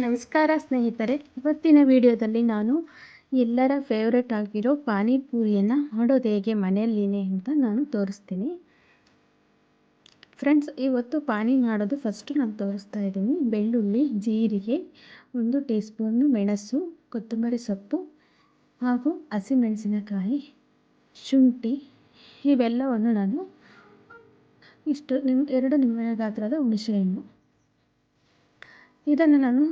ನಮಸ್ಕಾರ ಸ್ನೇಹಿತರೆ, ಇವತ್ತಿನ ವಿಡಿಯೋದಲ್ಲಿ ನಾನು ಎಲ್ಲರ ಫೇವ್ರೆಟ್ ಆಗಿರೋ ಪಾನಿಪೂರಿಯನ್ನು ಮಾಡೋದು ಹೇಗೆ ಮನೆಯಲ್ಲಿನೇ ಅಂತ ನಾನು ತೋರಿಸ್ತೀನಿ. ಫ್ರೆಂಡ್ಸ್, ಇವತ್ತು ಪಾನಿ ಮಾಡೋದು ಫಸ್ಟು ನಾನು ತೋರಿಸ್ತಾ ಇದ್ದೀನಿ. ಬೆಳ್ಳುಳ್ಳಿ, ಜೀರಿಗೆ, 1 ಟೀ ಸ್ಪೂನು ಮೆಣಸು, ಕೊತ್ತಂಬರಿ ಸೊಪ್ಪು ಹಾಗೂ ಹಸಿಮೆಣಸಿನಕಾಯಿ, ಶುಂಠಿ ಇವೆಲ್ಲವನ್ನು ನಾನು ಇಷ್ಟು 2 ನಿಂಬೆ ಗಾತ್ರದ ಹುಣಸೆಹಣ್ಣು ಇದನ್ನು ನಾನು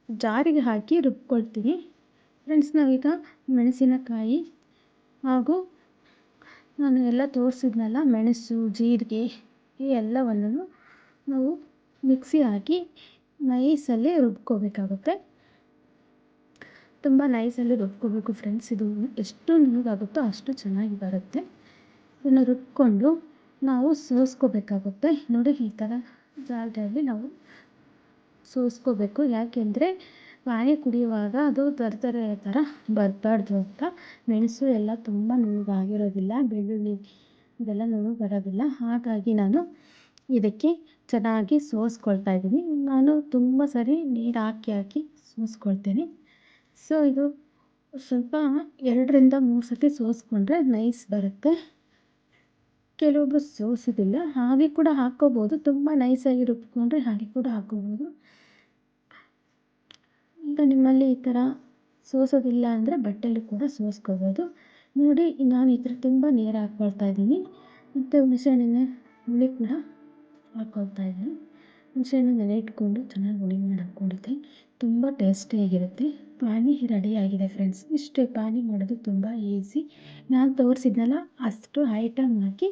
ಜಾರಿಗೆ ಹಾಕಿ ರುಬ್ಕೊಳ್ತೀನಿ. ಫ್ರೆಂಡ್ಸ್, ನಾವೀಗ ಮೆಣಸಿನಕಾಯಿ ಹಾಗೂ ನಾನು ಎಲ್ಲ ತೋರಿಸಿದ್ನಲ್ಲ, ಮೆಣಸು, ಜೀರಿಗೆ ಈ ಎಲ್ಲವನ್ನು ನಾವು ಮಿಕ್ಸಿ ಹಾಕಿ ನೈಸಲ್ಲಿ ರುಬ್ಕೋಬೇಕಾಗುತ್ತೆ. ತುಂಬ ನೈಸಲ್ಲಿ ರುಬ್ಕೋಬೇಕು ಫ್ರೆಂಡ್ಸ್. ಇದು ಎಷ್ಟು ನುಣ್ಣಗಾಗುತ್ತೋ ಅಷ್ಟು ಚೆನ್ನಾಗಿ ಬರುತ್ತೆ. ಇದನ್ನು ರುಬ್ಕೊಂಡು ನಾವು ಸೋಸ್ಕೋಬೇಕಾಗುತ್ತೆ. ನೋಡಿ, ಈ ಥರ ಜಾಗದಲ್ಲಿ ನಾವು ಸೋಸ್ಕೋಬೇಕು. ಯಾಕೆಂದರೆ ಪಾನಿ ಕುಡಿಯುವಾಗ ಅದು ತರ್ತರೆ ಥರ ಬರಬಾರ್ದು ಅಂತ. ಮೆಣಸು ಎಲ್ಲ ತುಂಬ ನುಣ್ಣಗಾಗಿರೋದಿಲ್ಲ, ಬೆಳ್ಳುಳ್ಳಿ ಇದೆಲ್ಲ ನುಣ್ಣಗೆ ಬರೋದಿಲ್ಲ. ಹಾಗಾಗಿ ನಾನು ಇದಕ್ಕೆ ಚೆನ್ನಾಗಿ ಸೋಸ್ಕೊಳ್ತಾ ಇದ್ದೀನಿ. ನಾನು ತುಂಬ ಸರಿ ನೀರು ಹಾಕಿ ಸೋಸ್ಕೊಳ್ತೀನಿ. ಸೊ ಇದು ಸ್ವಲ್ಪ 2ರಿಂದ 3 ಸತಿ ಸೋಸ್ಕೊಂಡ್ರೆ ನೈಸ್ ಬರುತ್ತೆ. ಕೆಲವೊಬ್ಬರು ಸೋಸೋದಿಲ್ಲ, ಹಾಗೆ ಕೂಡ ಹಾಕ್ಕೋಬೋದು. ತುಂಬ ನೈಸಾಗಿ ರುಬ್ಕೊಂಡ್ರೆ ಹಾಗೆ ಕೂಡ ಹಾಕ್ಕೋಬೋದು. ಈಗ ನಿಮ್ಮಲ್ಲಿ ಈ ಥರ ಸೋಸೋದಿಲ್ಲ ಅಂದರೆ ಬಟ್ಟೆಯಲ್ಲಿ ಕೂಡ ಸೋಸ್ಕೋಬೋದು. ನೋಡಿ, ನಾನು ಈ ಥರ ತುಂಬ ನೀರು ಹಾಕ್ಕೊಳ್ತಾ ಇದ್ದೀನಿ. ಮತ್ತು ಹುಣಸೆಹಣ್ಣಿನ ಹುಳಿ ಕೂಡ ಹಾಕ್ಕೊಳ್ತಾ ಇದ್ದೀನಿ. ಹುಣಸೆಹಣ್ಣು ನೆನೆ ಇಟ್ಕೊಂಡು ಚೆನ್ನಾಗಿ ಹುಳಿ ಮಾಡಿ ಹಾಕ್ಕೊಂಡಿದ್ದೆ. ತುಂಬ ಟೇಸ್ಟಿಯಾಗಿರುತ್ತೆ. ಪಾನಿ ರೆಡಿಯಾಗಿದೆ ಫ್ರೆಂಡ್ಸ್. ಇಷ್ಟೇ, ಪಾನಿ ಮಾಡೋದು ತುಂಬ ಈಸಿ. ನಾನು ತೋರಿಸಿದ್ನಲ್ಲ ಅಷ್ಟು ಐಟಮ್ ಹಾಕಿ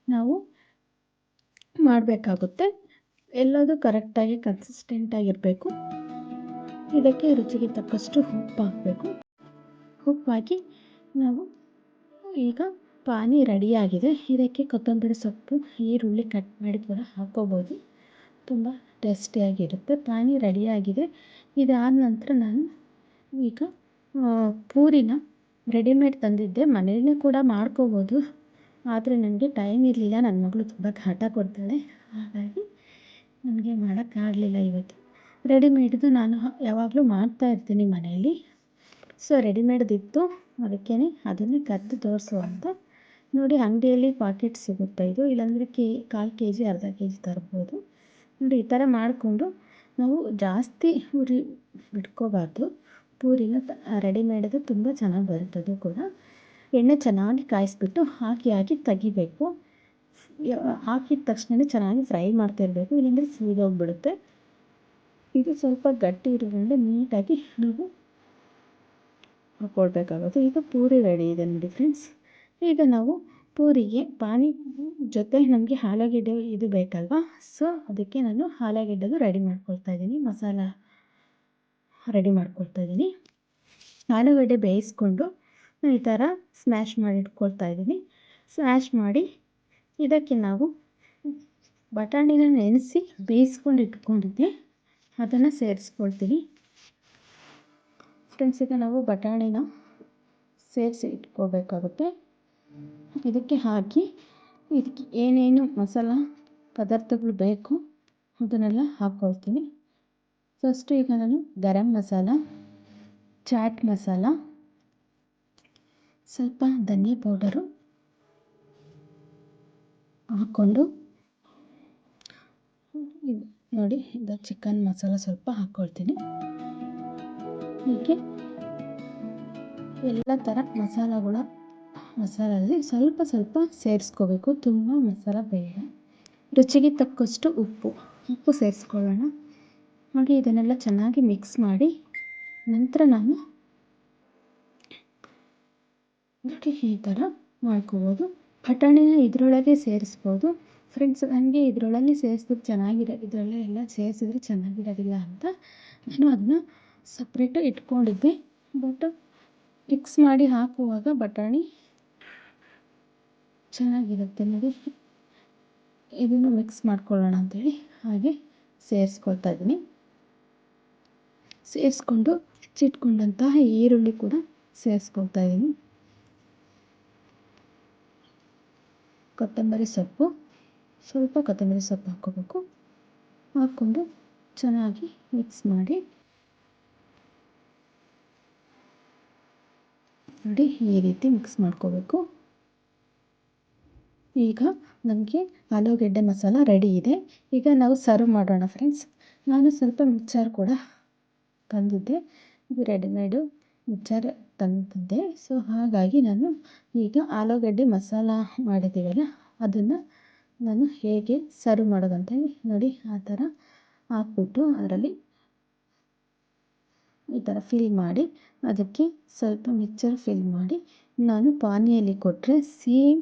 ನಾವು ಮಾಡಬೇಕಾಗುತ್ತೆ. ಎಲ್ಲದೂ ಕರೆಕ್ಟಾಗಿ ಕನ್ಸಿಸ್ಟೆಂಟಾಗಿರಬೇಕು. ಇದಕ್ಕೆ ರುಚಿಗೆ ತಕ್ಕಷ್ಟು ಉಪ್ಪು ಹಾಕಬೇಕು. ಉಪ್ಪು ಹಾಕಿ ನಾವು ಈಗ ಪಾನಿ ರೆಡಿಯಾಗಿದೆ. ಇದಕ್ಕೆ ಕೊತ್ತಂಬರಿ ಸೊಪ್ಪು, ಈರುಳ್ಳಿ ಕಟ್ ಮಾಡಿ ಕೂಡ ಹಾಕ್ಕೋಬೋದು. ತುಂಬ ಟೇಸ್ಟಿಯಾಗಿರುತ್ತೆ. ಪಾನಿ ರೆಡಿಯಾಗಿದೆ. ಇದಾದ ನಂತರ ನಾನು ಈಗ ಪೂರಿನ ರೆಡಿಮೇಡ್ ತಂದಿದ್ದೆ. ಮನೆಯಲ್ಲೇ ಕೂಡ ಮಾಡ್ಕೋಬೋದು, ಆದರೆ ನನಗೆ ಟೈಮ್ ಇರಲಿಲ್ಲ. ನನ್ನ ಮಗಳು ತುಂಬ ಕಾಟ ಕೊಡ್ತಾಳೆ, ಹಾಗಾಗಿ ನನಗೆ ಮಾಡೋಕ್ಕಾಗಲಿಲ್ಲ ಇವತ್ತು. ರೆಡಿಮೇಡ್ದು ನಾನು ಯಾವಾಗಲೂ ಮಾಡ್ತಾಯಿರ್ತೀನಿ ಮನೆಯಲ್ಲಿ. ಸೊ ರೆಡಿಮೇಡ್ದಿತ್ತು, ಅದಕ್ಕೇ ಅದನ್ನೇ ಕದ್ದು ತೋರಿಸು ಅಂತ. ನೋಡಿ, ಅಂಗಡಿಯಲ್ಲಿ ಪಾಕೆಟ್ ಸಿಗುತ್ತೆ ಇದು, ಇಲ್ಲಾಂದರೆ 1/4 kg ಅರ್ಧ kg ತರ್ಬೋದು. ನೋಡಿ, ಈ ಥರ ಮಾಡಿಕೊಂಡು ನಾವು ಜಾಸ್ತಿ ಉರಿ ಬಿಟ್ಕೋಬಾರ್ದು. ಪೂರಿನ ರೆಡಿಮೇಡ್ದು ತುಂಬ ಚೆನ್ನಾಗಿ ಬರುತ್ತದು ಕೂಡ. ಎಣ್ಣೆ ಚೆನ್ನಾಗಿ ಕಾಯಿಸ್ಬಿಟ್ಟು ಹಾಕಿ ತೆಗಿಬೇಕು. ಹಾಕಿದ ತಕ್ಷಣ ಚೆನ್ನಾಗಿ ಫ್ರೈ ಮಾಡ್ತಾಯಿರಬೇಕು, ಇಲ್ಲಾಂದರೆ ಸೀದೋಗ್ಬಿಡುತ್ತೆ. ಇದು ಸ್ವಲ್ಪ ಗಟ್ಟಿ ಇರೋದ್ರಿಂದ ನೀಟಾಗಿ ನಾವು ಹಾಕ್ಕೊಳ್ಬೇಕಾಗುತ್ತೆ. ಈಗ ಪೂರಿ ರೆಡಿ ಇದೆ ನೋಡಿ ಫ್ರೆಂಡ್ಸ್. ಈಗ ನಾವು ಪೂರಿಗೆ ಪಾನಿ ಜೊತೆ ನಮಗೆ ಆಲೂಗೆಡ್ಡೆ ಇದು ಬೇಕಲ್ವಾ, ಸೊ ಅದಕ್ಕೆ ನಾನು ಆಲೂಗೆಡ್ಡೆದು ರೆಡಿ ಮಾಡ್ಕೊಳ್ತಾ ಇದ್ದೀನಿ. ಮಸಾಲ ರೆಡಿ ಮಾಡ್ಕೊಳ್ತಾ ಇದ್ದೀನಿ. ಆಲೂಗಡ್ಡೆ ಬೇಯಿಸ್ಕೊಂಡು ಈ ಥರ ಸ್ಮ್ಯಾಶ್ ಮಾಡಿ ಇಟ್ಕೊಳ್ತಾ ಇದ್ದೀನಿ. ಸ್ಮ್ಯಾಶ್ ಮಾಡಿ ಇದಕ್ಕೆ ನಾವು ಬಟಾಣಿನ ನೆನೆಸಿ ಬೇಯಿಸ್ಕೊಂಡು ಇಟ್ಕೊಂಡಿದ್ದೆ, ಅದನ್ನು ಸೇರಿಸ್ಕೊಳ್ತೀನಿ. ಫ್ರೆಂಡ್ಸ್, ಈಗ ನಾವು ಬಟಾಣಿನ ಸೇರಿಸಿ ಇಟ್ಕೋಬೇಕಾಗುತ್ತೆ. ಇದಕ್ಕೆ ಹಾಕಿ ಇದಕ್ಕೆ ಏನೇನು ಮಸಾಲ ಪದಾರ್ಥಗಳು ಬೇಕು ಅದನ್ನೆಲ್ಲ ಹಾಕ್ಕೊಳ್ತೀನಿ. ಫಸ್ಟು ಈಗ ನಾನು ಗರಂ ಮಸಾಲ, ಚಾಟ್ ಮಸಾಲ, ಸ್ವಲ್ಪ ಧನಿಯಾ ಪೌಡರು ಹಾಕ್ಕೊಂಡು, ಇದು ನೋಡಿ, ಇದು ಚಿಕನ್ ಮಸಾಲ ಸ್ವಲ್ಪ ಹಾಕ್ಕೊಳ್ತೀನಿ. ಹೀಗೆ ಎಲ್ಲ ಥರ ಮಸಾಲಲ್ಲಿ ಸ್ವಲ್ಪ ಸೇರಿಸ್ಕೋಬೇಕು, ತುಂಬ ಮಸಾಲ ಬೇಡ. ರುಚಿಗೆ ತಕ್ಕಷ್ಟು ಉಪ್ಪು ಸೇರಿಸ್ಕೊಳ್ಳೋಣ. ಹಾಗೆ ಇದನ್ನೆಲ್ಲ ಚೆನ್ನಾಗಿ ಮಿಕ್ಸ್ ಮಾಡಿ ನಂತರ ನಾನು ನೋಡಿ ಈ ಥರ ಮಾಡ್ಕೋಬೋದು. ಬಟಾಣಿನ ಇದರೊಳಗೆ ಸೇರಿಸ್ಬೋದು ಫ್ರೆಂಡ್ಸ್. ನನಗೆ ಇದರೊಳಗೆ ಸೇರಿಸಿದ್ರೆ ಇದರೊಳಗೆ ಎಲ್ಲ ಸೇರಿಸಿದ್ರೆ ಚೆನ್ನಾಗಿರೋದಿಲ್ಲ ಅಂತ ನಾನು ಅದನ್ನ ಸಪ್ರೇಟು ಇಟ್ಕೊಂಡಿದ್ದೆ. ಬಟ್ ಮಿಕ್ಸ್ ಮಾಡಿ ಹಾಕುವಾಗ ಬಟಾಣಿ ಚೆನ್ನಾಗಿರುತ್ತೆ ನೋಡಿ. ಇದನ್ನು ಮಿಕ್ಸ್ ಮಾಡ್ಕೊಳ್ಳೋಣ ಅಂತೇಳಿ ಹಾಗೆ ಸೇರಿಸ್ಕೊಳ್ತಾ ಇದ್ದೀನಿ. ಸೇರಿಸ್ಕೊಂಡು ಹೆಚ್ಚಿಟ್ಕೊಂಡಂತಹ ಈರುಳ್ಳಿ ಕೂಡ ಸೇರಿಸ್ಕೊಳ್ತಾ ಇದ್ದೀನಿ. ಸ್ವಲ್ಪ ಕೊತ್ತಂಬರಿ ಸೊಪ್ಪು ಹಾಕ್ಕೋಬೇಕು. ಹಾಕ್ಕೊಂಡು ಚೆನ್ನಾಗಿ ಮಿಕ್ಸ್ ಮಾಡಿ ನೋಡಿ, ಈ ರೀತಿ ಮಿಕ್ಸ್ ಮಾಡ್ಕೋಬೇಕು. ಈಗ ನಮಗೆ ಆಲೂಗೆಡ್ಡೆ ಮಸಾಲ ರೆಡಿ ಇದೆ. ಈಗ ನಾವು ಸರ್ವ್ ಮಾಡೋಣ ಫ್ರೆಂಡ್ಸ್. ನಾನು ಸ್ವಲ್ಪ ಮಿಕ್ಸರ್ ಕೂಡ ತಂದಿದ್ದೆ, ಇದು ರೆಡಿಮೇಡು ಮಿಕ್ಸರ್ ತಂದಿದ್ದೆ. ಸೊ ಹಾಗಾಗಿ ನಾನು ಈಗ ಆಲೂಗಡ್ಡೆ ಮಸಾಲ ಮಾಡಿದ್ದೀವಲ್ಲ ಅದನ್ನು ನಾನು ಹೇಗೆ ಸರ್ವ್ ಮಾಡೋದಂತ ನೋಡಿ, ಆ ಥರ ಹಾಕ್ಬಿಟ್ಟು ಅದರಲ್ಲಿ ಈ ಥರ ಫಿಲ್ ಮಾಡಿ, ಅದಕ್ಕೆ ಸ್ವಲ್ಪ ಮಿಕ್ಸರ್ ಫಿಲ್ ಮಾಡಿ ನಾನು ಪಾನಿಯಲ್ಲಿ ಕೊಟ್ಟರೆ ಸೇಮ್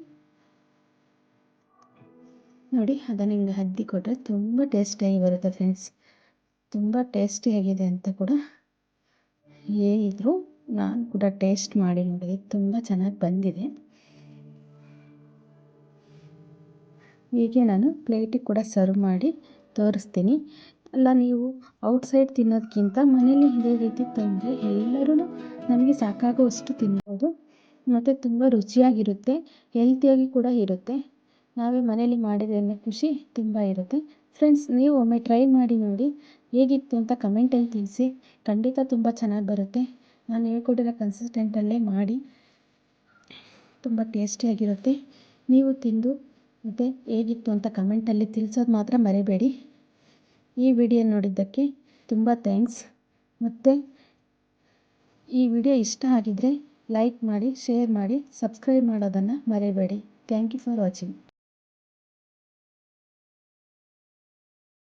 ನೋಡಿ, ಅದನ್ನು ಹಿಂಗೆ ಅದ್ದಿ ಕೊಟ್ಟರೆ ತುಂಬ ಟೇಸ್ಟಿಯಾಗಿ ಬರುತ್ತೆ ಫ್ರೆಂಡ್ಸ್. ತುಂಬ ಟೇಸ್ಟಿಯಾಗಿದೆ ಅಂತ ಕೂಡ ಹೇಳಿದರು. ನಾನು ಕೂಡ ಟೇಸ್ಟ್ ಮಾಡಿ ನೋಡಿದೆ, ತುಂಬ ಚೆನ್ನಾಗಿ ಬಂದಿದೆ. ಹೀಗೆ ನಾನು ಪ್ಲೇಟಿಗೆ ಕೂಡ ಸರ್ವ್ ಮಾಡಿ ತೋರಿಸ್ತೀನಿ. ಅಲ್ಲ, ನೀವು ಔಟ್ಸೈಡ್ ತಿನ್ನೋದಕ್ಕಿಂತ ಮನೇಲಿ ಇದೇ ರೀತಿ ತಂದರೆ ಎಲ್ಲರೂ ನಮಗೆ ಸಾಕಾಗುವಷ್ಟು ತಿನ್ಬೋದು ಮತ್ತು ತುಂಬ ರುಚಿಯಾಗಿರುತ್ತೆ, ಹೆಲ್ತಿಯಾಗಿ ಕೂಡ ಇರುತ್ತೆ. ನಾವೇ ಮನೇಲಿ ಮಾಡಿದ್ರೆ ಖುಷಿ ತುಂಬ ಇರುತ್ತೆ. ಫ್ರೆಂಡ್ಸ್, ನೀವು ಒಮ್ಮೆ ಟ್ರೈ ಮಾಡಿ ನೋಡಿ, ಹೇಗಿತ್ತು ಅಂತ ಕಮೆಂಟಲ್ಲಿ ತಿಳಿಸಿ. ಖಂಡಿತ ತುಂಬ ಚೆನ್ನಾಗಿ ಬರುತ್ತೆ. ನಾನು ಹೇಳ್ಕೊಟ್ಟಿರೋ ಕನ್ಸಿಸ್ಟೆಂಟಲ್ಲೇ ಮಾಡಿ, ತುಂಬ ಟೇಸ್ಟಿಯಾಗಿರುತ್ತೆ. ನೀವು ತಿಂದು ಮತ್ತು ಹೇಗಿತ್ತು ಅಂತ ಕಮೆಂಟಲ್ಲಿ ತಿಳಿಸೋದು ಮಾತ್ರ ಮರಿಬೇಡಿ. ಈ ವಿಡಿಯೋ ನೋಡಿದ್ದಕ್ಕೆ ತುಂಬ ಥ್ಯಾಂಕ್ಸ್. ಮತ್ತು ಈ ವಿಡಿಯೋ ಇಷ್ಟ ಆಗಿದ್ದರೆ ಲೈಕ್ ಮಾಡಿ, ಶೇರ್ ಮಾಡಿ, ಸಬ್ಸ್ಕ್ರೈಬ್ ಮಾಡೋದನ್ನು ಮರಿಬೇಡಿ. Thank you for watching.